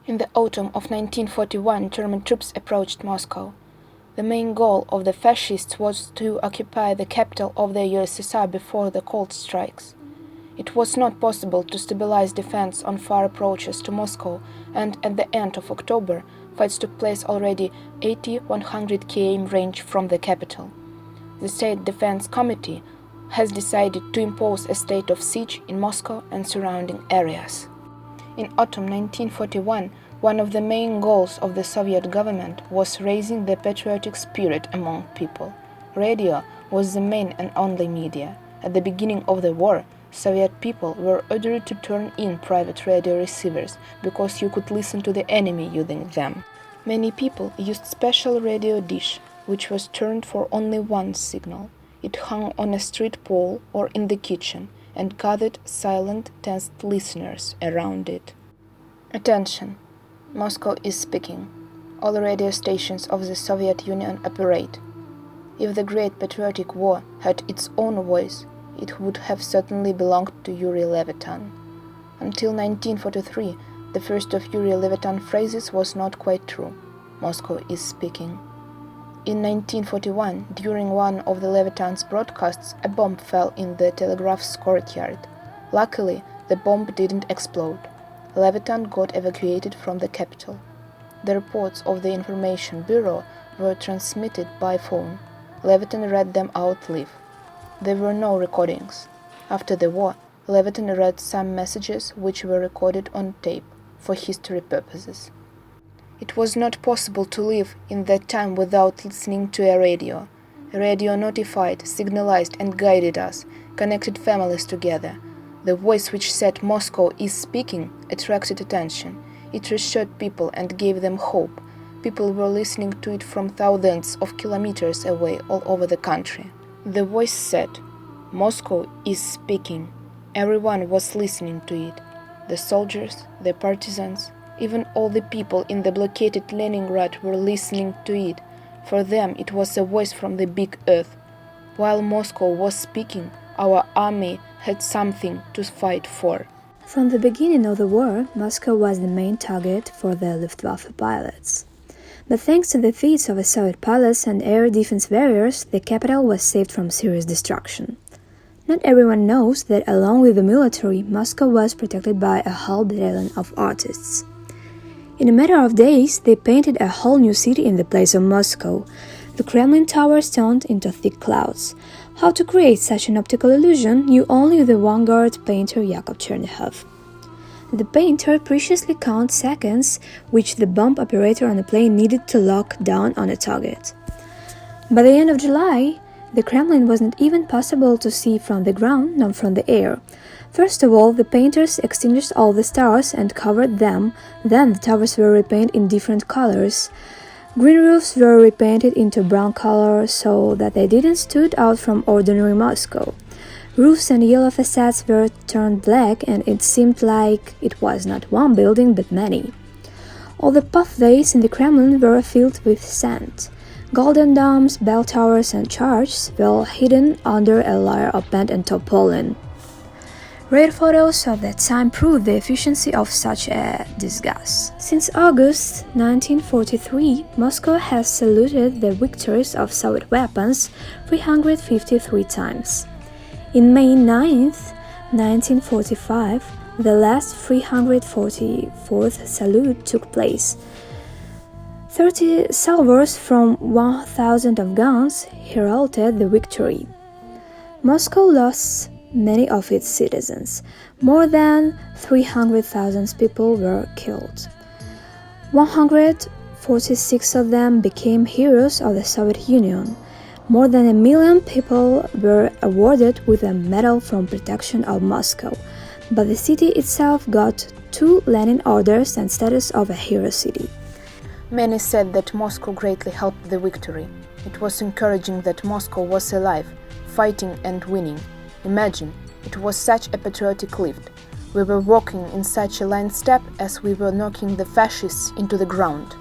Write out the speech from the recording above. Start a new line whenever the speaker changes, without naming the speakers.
In the autumn of 1941, German troops approached Moscow. The main goal of the fascists was to occupy the capital of the USSR before the cold strikes. It was not possible to stabilize defense on far approaches to Moscow, and at the end of October, fights took place already 80-100 km range from the capital. The State Defense Committee has decided to impose a state of siege in Moscow and surrounding areas. In autumn 1941, one of the main goals of the Soviet government was raising the patriotic spirit among people. Radio was the main and only media. At the beginning of the war, Soviet people were ordered to turn in private radio receivers because you could listen to the enemy using them. Many people used special radio dish, which was turned for only one signal. It hung on a street pole or in the kitchen and gathered silent, tensed listeners around it. Attention! Moscow is speaking. All radio stations of the Soviet Union operate. If the Great Patriotic War had its own voice, it would have certainly belonged to Yuri Levitan. Until 1943, the first of Yuri Levitan phrases was not quite true. Moscow is speaking. In 1941, during one of the Levitan's broadcasts, a bomb fell in the telegraph's courtyard. Luckily, the bomb didn't explode. Levitan got evacuated from the capital. The reports of the Information Bureau were transmitted by phone. Levitan read them out live. There were no recordings. After the war, Levitan read some messages which were recorded on tape for history purposes. It was not possible to live in that time without listening to a radio. A radio notified, signalized and guided us, connected families together. The voice which said Moscow is speaking attracted attention. It reassured people and gave them hope. People were listening to it from thousands of kilometers away all over the country. The voice said, Moscow is speaking. Everyone was listening to it. The soldiers, the partisans, even all the people in the blockaded Leningrad were listening to it. For them it was a voice from the big earth. While Moscow was speaking, our army had something to fight for.
From the beginning of the war, Moscow was the main target for the Luftwaffe pilots. But thanks to the feats of the Soviet pilots and air defense warriors, the capital was saved from serious destruction. Not everyone knows that along with the military, Moscow was protected by a whole battalion of artists. In a matter of days, they painted a whole new city in the place of Moscow. The Kremlin towers turned into thick clouds. How to create such an optical illusion knew only the vanguard painter Yakov Chernyakov. The painter preciously counted seconds which the bomb operator on the plane needed to lock down on a target. By the end of July, the Kremlin was not even possible to see from the ground nor from the air. First of all, the painters extinguished all the stars and covered them, then the towers were repainted in different colors. Green roofs were repainted into brown color so that they didn't stood out from ordinary Moscow. Roofs and yellow facades were turned black and it seemed like it was not one building but many. All the pathways in the Kremlin were filled with sand. Golden domes, bell towers and churches were hidden under a layer of paint and tarpaulin. Rare photos of that time prove the efficiency of such a disguise. Since August 1943, Moscow has saluted the victories of Soviet weapons 353 times. In May 9, 1945, the last 344th salute took place. 30 salvos from 1,000 of guns heralded the victory. Moscow lost many of its citizens. More than 300,000 people were killed. 146 of them became heroes of the Soviet Union. More than 1 million people were awarded with a medal from protection of Moscow, but the city itself got 2 Lenin orders and status of a hero city.
Many said that Moscow greatly helped the victory. It was encouraging that Moscow was alive, fighting and winning. Imagine, it was such a patriotic lift. We were walking in such a line step as we were knocking the fascists into the ground.